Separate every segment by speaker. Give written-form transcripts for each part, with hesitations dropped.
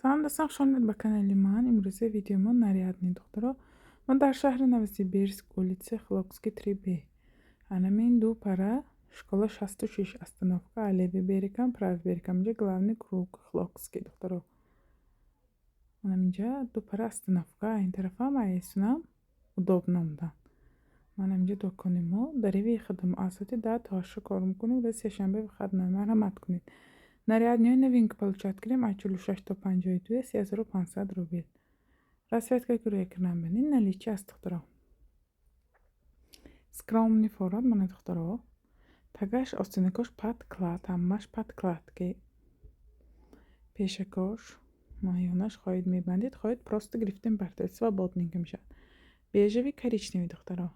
Speaker 1: سلام دوستان، خوش آمدید به کانال من. امروزه ویدیومون нарядный دخترها. ما در شهر Новосибирск, улице Хлопский 3B. Анамин ду пара, школа 66, остановка левый берегом, правый берегом, где главный круг Хлопский дохтаров. Анаминджа ду пара остановка, این طرف هم ایسونم удобномда. منامجا دکانیمو دریوی خدم آساتی داد هاشو کار میکنیم و سه شنبه خدمت مرحمت کنید. Нарядную новинку получат крем ачулушаш 152 3500 рублей. Расцветка күрәкнәм бенин наличие астыктыра. Скромный форад мана дохтаро. Тагаш остинакош подклад, аммаш подкладки. Пешакош майонаш хоид мебандид, хоид просто грифтен бартать свободненько мишад. Бежевый коричневый дохтаро.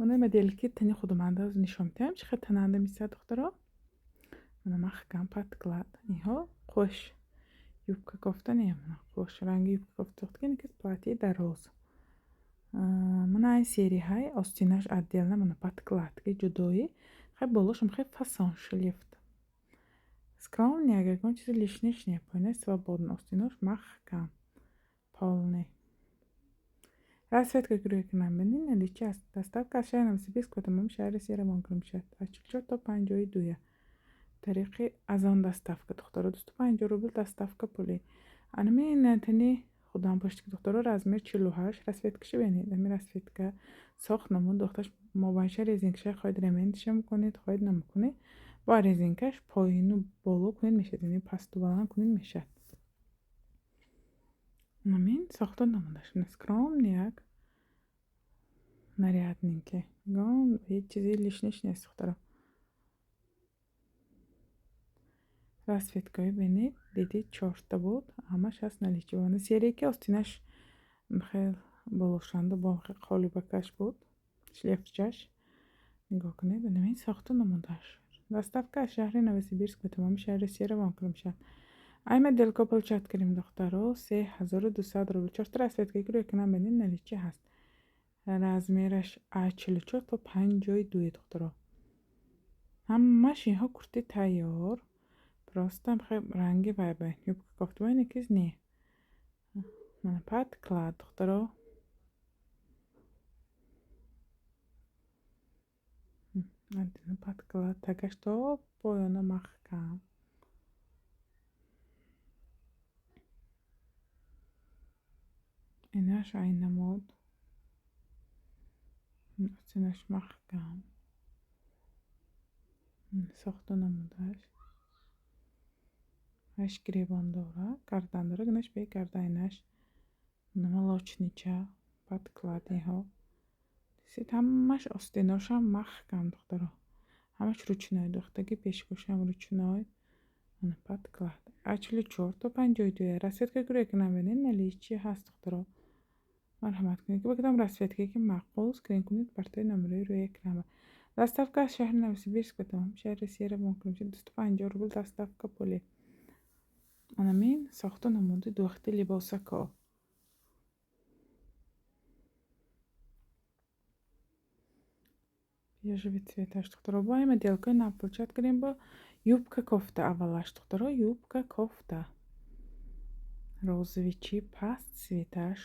Speaker 1: Она модельки тани خودم انداز نشون میدم چه تننده میسه دخترا. من محکم پتکلات نیها خوش юбка кофта نمیدونم خوش رنگی юбка кофта دختر که платье дороз. من این سری های آستینش отдельно من подкладки جدایی خیلی болошим خیلی фасон шлифт. Скромный, я говорю, чисто лишнее, понял, свободно, остинож махкам полный. Расцветка күрәкнәм бенин наличие доставка шәһәр Новосибирск котамам шәһәре Серемон кромшат. Ачыкча то 52. طریقی از آن доставка دخترا 25 рубль доставка پولی. анами тани خودم پشت که دخترا размер 48 расцветкаши бенид. ами расцветка ساخت نمون دخترش مباشر резинкаш خواهید ремендش میکنید خواهید نمیکنید با резинкаш پایین و بالا کنید میشد یعنی پست و بلند کنید میشد. анами ساخت نموندش скромный як нарядненький. гон هیچ چیزی лишниш نیست دخترا. расцветкой бенид дидид 4 буд ҳамаш ҳаст наличие. серие ки остинаш хел болошанда бо қолибакаш буд шлефчаш нигоҳ кунед бинамин сохта намудаш. доставка аз шаҳри Новосибирск ба тамоми шаҳри Серемон кромшад. ай моделка получат крем дохтаро 3200 рубль. 4 расцветка ки рӯякунам бинед наличие ҳаст. размераш А44 то 52 дохтаро. ҳамаш инҳо курти тайёр. Просто ранги вайбай. Юбка кофтовая некиз не. Mana подклад дохтаро. Адина подклад. Тагаш то поёна махкам. Инаш айна мод. Остинаш махкам. Сохта намудаш. аш гребон дора, кардан дора, гнаш бе кардайнаш. Молочнича, подкладиҳо. Дисид ҳамаш остиношам махкам дохтаро. ҳамаш ручной дохтаги пешкошам ручной. Ана подклад. А44 то 52. Расцветка күрәкнәм бенин наличие ҳаст дохтаро. марҳамат кунед ки ба кадом расцветка ки маъқул скрин кунед партои номерои рӯякнама. доставка аз шаҳри Новосибирск ба тамоми шаҳри Серемон кромшад 250 рубль доставка пули. анамин сохта намуди духти либосако. бежевый цветаш дохтаро. бо ин моделкаи нав получат кардем бо юбка кофта аввалаш дохтаро. юбка кофта розовичи паст цветаш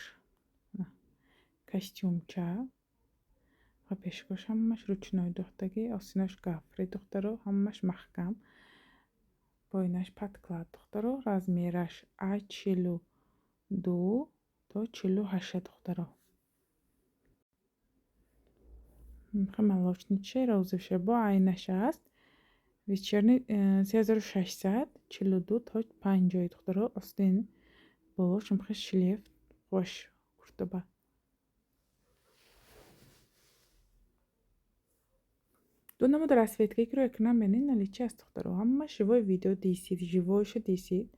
Speaker 1: костюмча ва пешкош ҳамаш ручной дохтаги остинаш гафри дохтаро ҳамаш маҳкам. поинаш подклад дохтаро. размераш А42 то 48 дохтаро. молочниче розовше бо айнаш аст. вечерний 3600 42 то 50 дохтаро. остин болошим хеш шлиф хош куртаба. دو نمود расцветка ки рӯякунам бенин наличие аст дохтаро. ҳама живой видео дисид, живойшо дисид.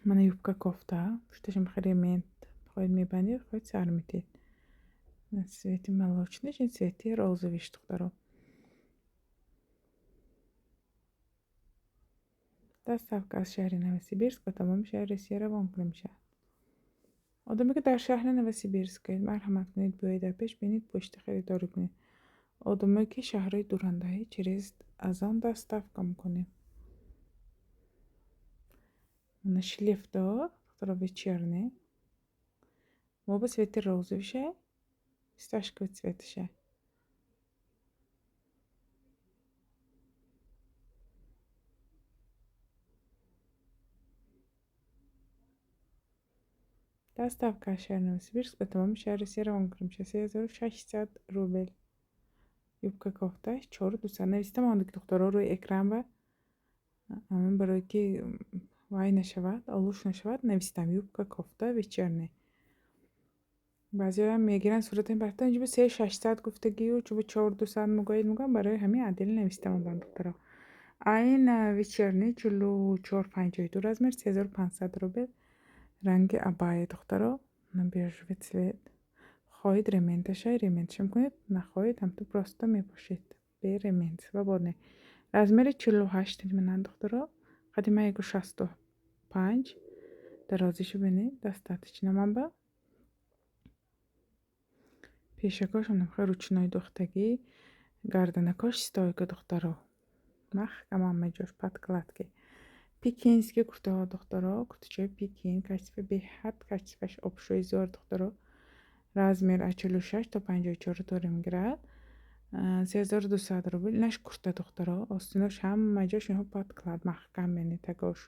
Speaker 1: мана юбка кофта пушташам хремент хоҳед мебандед хоҳед сар метед. цвети молочниш ин цвети розовиш дохтаро. доставка аз шаҳри Новосибирск ба тамоми шаҳри Серемон кромшад. одаме ки дар шаҳри Новосибирскед марҳамат кунед биёед дар пеш бинед почта харидорӣ кунед. одаме ки шаҳрҳои дурандаҳӣ через аз он доставка мекунем. Она шлифтор, духтаро вечерний. Оба цветы розовые, фисташковый цвет еще. Доставка шаhr Новосибирск, по-моему, шаhr Серонграм. Сейчас я за 600 рубль. Юбка кофта, чор دوستان نوشتم آن دخترها روی اکران و من برای که وای نشود آلوش نشود نوشتم یوبکا کوفتا ویچرنه بعضی هم میگیرن صورت این برتا اینجا به 3600 گفتگی و چوب 4200 مگاید میگم برای همین عدل نوشتم آن دخترها این ویچرنه 4452 размер 3500 рубль رنگ عبای دخترها بیژوی цвет خواهید ремонтش میکنید نخواهید هم تو پراستا میپوشید به ремонт свободный размери 48 من دخترها قدیما 165 درازیشو ببینید достаточно منبع پیشکاش هم خیلی ручной دختگی گردنکاش стойка دخترها محکم هم جاش подкладки пекинский куртаға духтаро куртача пекин качество бехат качествош общий зор духтаро размер от 46 до 54 мград 3200 рубль наш курта духтаро остинош ҳама ҷош инҳо подклад маҳкам менитагош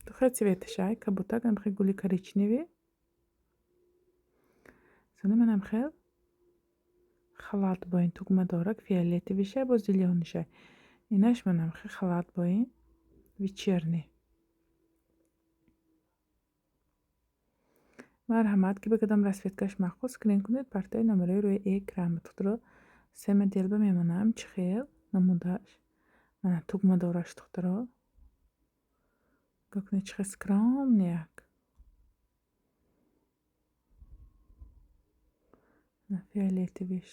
Speaker 1: тухе цветашай кабута гамхе гули коричневый сани манам хел халат боин тугмадорак фиолетовиша бо зеленыша инаш манам хе халат боин вечерний марҳамат ки ба кадом расветкаш махбус скрин кунед партаи номераи рӯи экран тухтаро се моделба мемонам чӣ хел намудаш мана тугмадораш тухтаро гукне чӣ хел скромняк на фиолетовиш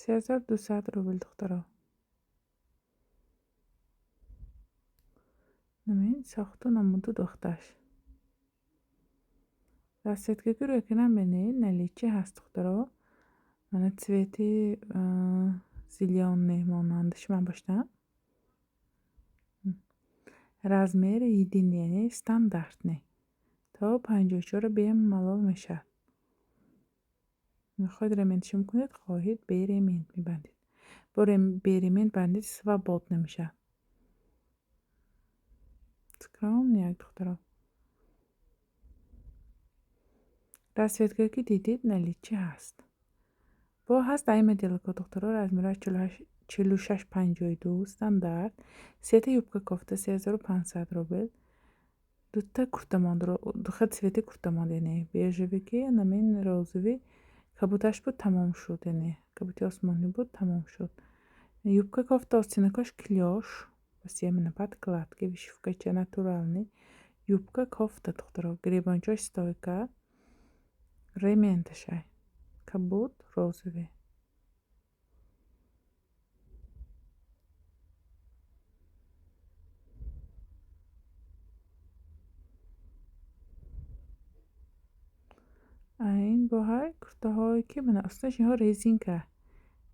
Speaker 1: $3200 рубль тухтаро намин сохту намуду духташ расветкаги рӯи экран бинед наличие ҳаст тухтаро мана цвети зеленый монанд шумо бошта размер един яъне стандартный то 54 бемалол мешавад мехоҳед ремонтш мекунед хоҳед беремонт мебандед бо беремонт бандид свободно мешавад скромняк духтаро расветка ки дидед наличие ҳаст бо ҳаст ай моделка духтаро размера 4652 стандарт сета юбка кофта 3500 рубль дута куртамондро духа цвети куртамонд яъне бежевый ки намин розовый кабуташ буд тамом шуд яъне кабути осмонӣ буд тамом шуд юбка кофта остинакош клёш басиямина подкладки вишивкача натуральный юбка кофта духтаро гребанчош стойка ремонташай кабут розовый ин бо ҳай куртаҳое ки мана остинаш инҳо резинка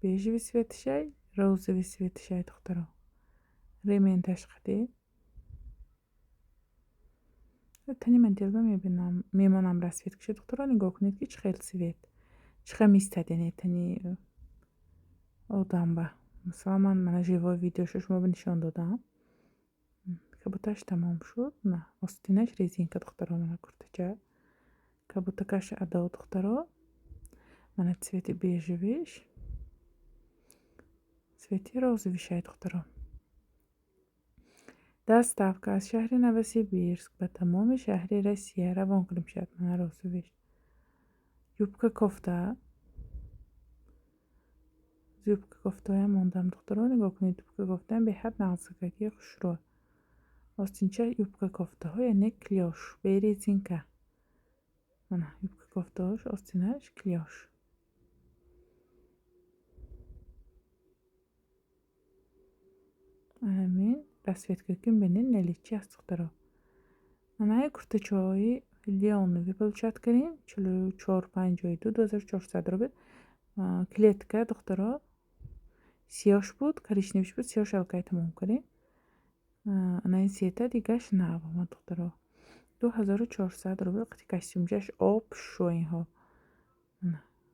Speaker 1: бежевый цветашай розовый цветашай духтаро ремонташ қадед тани моделба мемонам расветкаша духтаро нигоҳ кунед ки чӣ хел цвет чӣ хел мистад яъне тани одамба масалан мана живое видеошо шумо нишон додам кабуташ тамом шуд на остинаш резинка духтаро мана куртача кабутакаш адо духтаро мана цвети бежевиш цвети розовишай духтаро доставка аз шаҳри Новосибирск ба тамоми шаҳри Россия равон кунда мешавад мана розовиш юбка кофта юбка кофтаҳоям мондам духтаро нигоҳ кунед юбка кофтаам беҳад нағзакаки хушрӯ остинча юбка кофтаҳо яъне клёш бе резинка мана юбка кофтаҳош остинаш клёш Амин расцветкой бенин наличии астыктыро. Она куртачои леоновый получат крем, чулу чор панджойду 2400 рубль. Клетка докторо сиош буд, коричневый буд, сиош алкай тамом карем. Она сета дигаш нава ма докторо 2400 рубль. Қати костюмжаш об шоинҳо.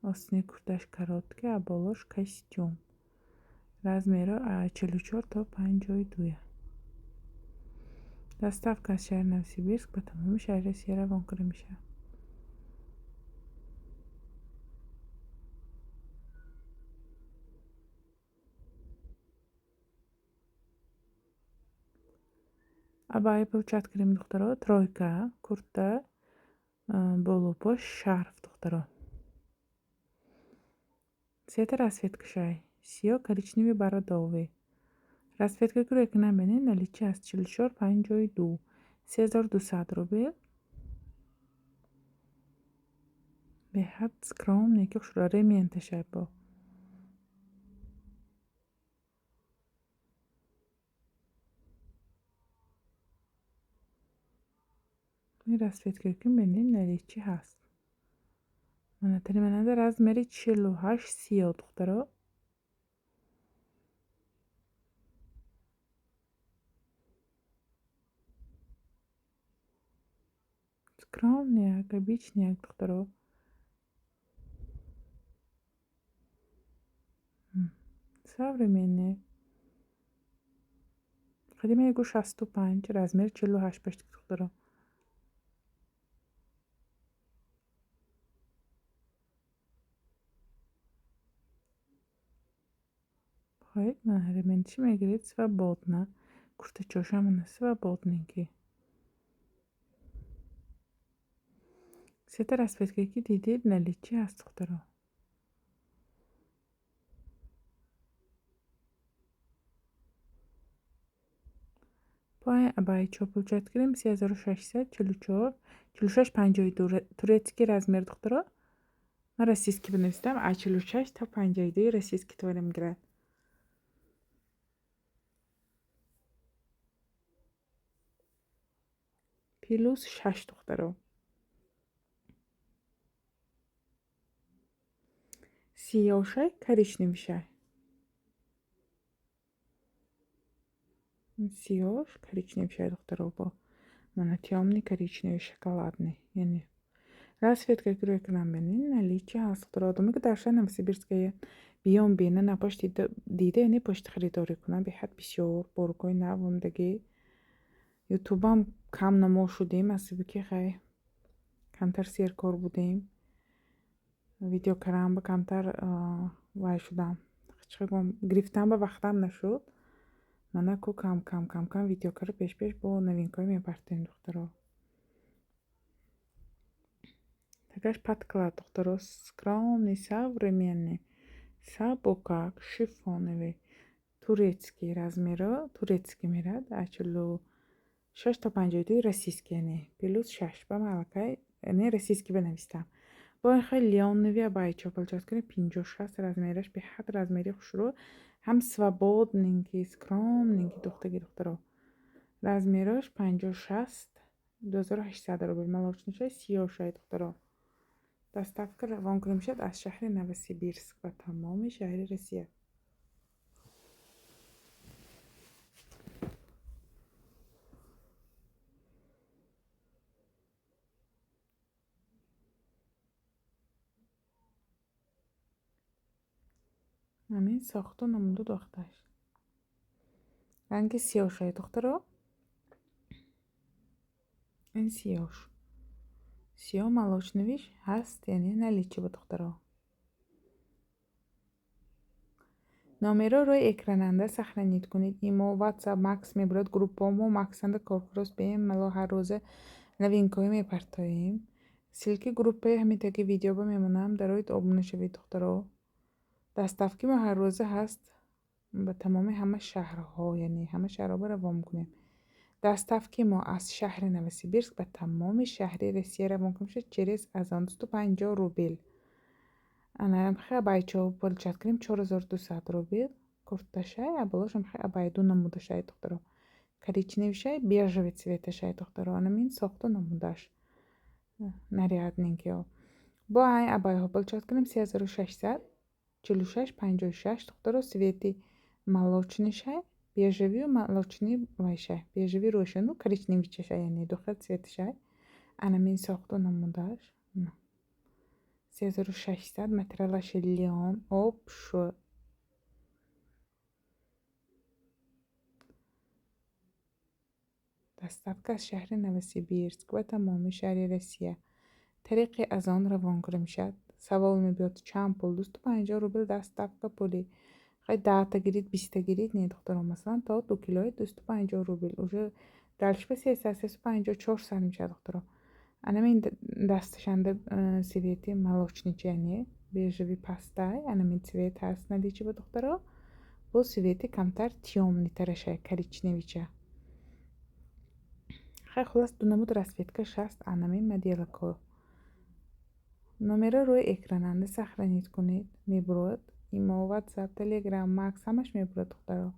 Speaker 1: Остни курташ коротка, а болош костюм. Размеро 44 то 52. Доставка از شهر نوسیبیرسک به تمام شهر روسیه روان کنده میشه. Абай получат крем докторо, тройка, курта, болупош, шарф докторо. Цвета расцветка шай, сиё, коричневый, бордовый. Расцветка кройка на мене наличие аз 44 52 3200 рубль. Бехат скромный, как шро ремень шай бо. این расцветка мене наличие هست. منتظر размери 48 сиё докторо. Скромный, обычный, докторо. Современный. قدیمی گو 65 размер 48 паштик докторо. Хай, ремонтчи мегирит свободно. Куртачошамна свободненький. Цвета расцветки дидид наличие аст докторо. Пай абай чо получат крем 3600 44 46 52 турецкий размер докторо. من российский بنویسم 46 تا 52 российский توانه میگیرد. پیلوس 6 دخترو. سیاوشای коричневый шай. Сиош коричневый шай докторо бо. Мана темный коричневый шоколадный. Yani расцветка кройка нам бенин наличие аст докторо. Думаю, در شهر نوسیبیرسک بیام بینن نپاش دیده یعنی پشت خریداری کنم به حد بسیار برگوی نوامدگی یوتیوبم کم نمو شدیم از که خیلی کمتر سیرکار بودیم ویدیو کارم با کمتر وای شدم چقدر گرفتم با وقتم نشد من کو کم ویدیو کار پیش با новинкой میپرتیم دخترا такаш подклад докторо скромный современный сабокак шифоновый турецкий размера турецкий мирад ачулу 6 تا 52 российский не плюс 6 با малакай не российский بنویسم با خیلی لیانوی بایچو получат کنه 56 размерش به حد размери خوشرو هم свободненький скромненький духтаро размерش 56 2800 рубль молочный 36 духтаро доставка روان کنه میشد از شهر نوسیبیرسک و تمام شهر روسیه همین ساخته نمونده دخترش رنگ سیاه‌شای دخترا این سیاه молочный هست یعنی наличие دخترا номеро روی اکراننده сохранить کنید ایمو واتساپ مکس میبرد گروپامو مکسنده کارکروس بیم ملا هر روز новинкой میپرتاییم ссылки группе همین таки ویدیو با میمونم دارید ابونه شوید دخترا دستافکی ما هر روزه هست به تمام همه شهرها یعنی همه شهرها روان میکنیم دستافکی ما از شهر نوسیبیرسک به تمام شهر روسیه روان کنیم شد через از آن 250 روبل انا خیلی بایچو получат крем 4200 روبل курташай, а балош михай абайду намудашай духтаро. Коричневишай, бежевый цветашай духтаро. Анамин сохту намудаш. Нарядненький. Бо ай абайҳо билчост кунем 3600 4656 духтаро свети молочнишай, бежевию молочни вайшай. Бежеви рошану коричневичашай, яъне ду хел цветашай. Анамин сохту намудаш. 3600 материалаши леон об шу. доставка аз шаҳри Новосибирск ва тамоми шаҳри Россия. طریق از آن روان کنیم میشد. سوال میبود چند پول؟ 250 روبل доставка پولی. خیلی 10 تا گیرید 20 تا گیرید نه دخترم، مثلا تا 2 کیلوی 250 روبل. уже дальше по 350 400 میشه دخترم. انا من دستشنده سویتی молочничание бежевый пастай. انا من цвет هست наличие دخترم. بو سویتی کمتر темный ترشه коричневича. خیلی خلاص دو نمود расцветка 60 انا من مدیلکو. номера روی экрананда сохранить کنید. میبرد ایمو واتساپ تلگرام ماکس همش میبرد دخترها.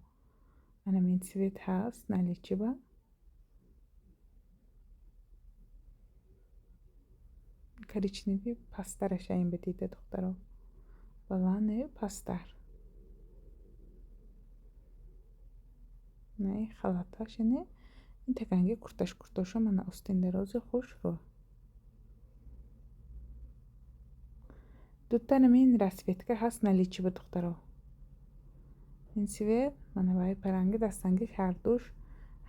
Speaker 1: انا من цвет هست наличие ба коричневый пастараш این بدیده دخترها. балане пастар. نه халаташ не این تکنگی курташо мана остиндарози хуш ро. دوتا نمین расцветка هست наличие ба دخترها. این цвет мана вай паранги дастангиш ҳар душ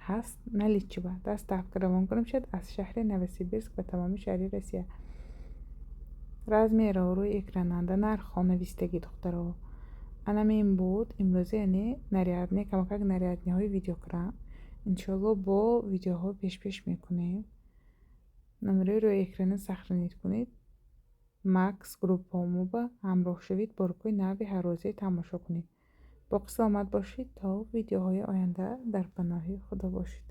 Speaker 1: هست наличие ба. доставка равон кунем шуд аз шаҳри Новосибирск ба тамоми шаҳри Россия. размерро рӯи экрананда нархҳо навистагӣ духтаро. анамин буд имрӯза, яъне нарядне камакак нарядниҳои видеокран. иншоалло бо видеоҳо пеш мекунем. номерои рӯи экрана сохранить кунед. макс группаҳомо ба ҳамроҳ шавед, бо рукои нави ҳаррӯзаи тамошо кунед. боқи саломат бошед. то видеоҳои оянда дар паноҳи худо бошед.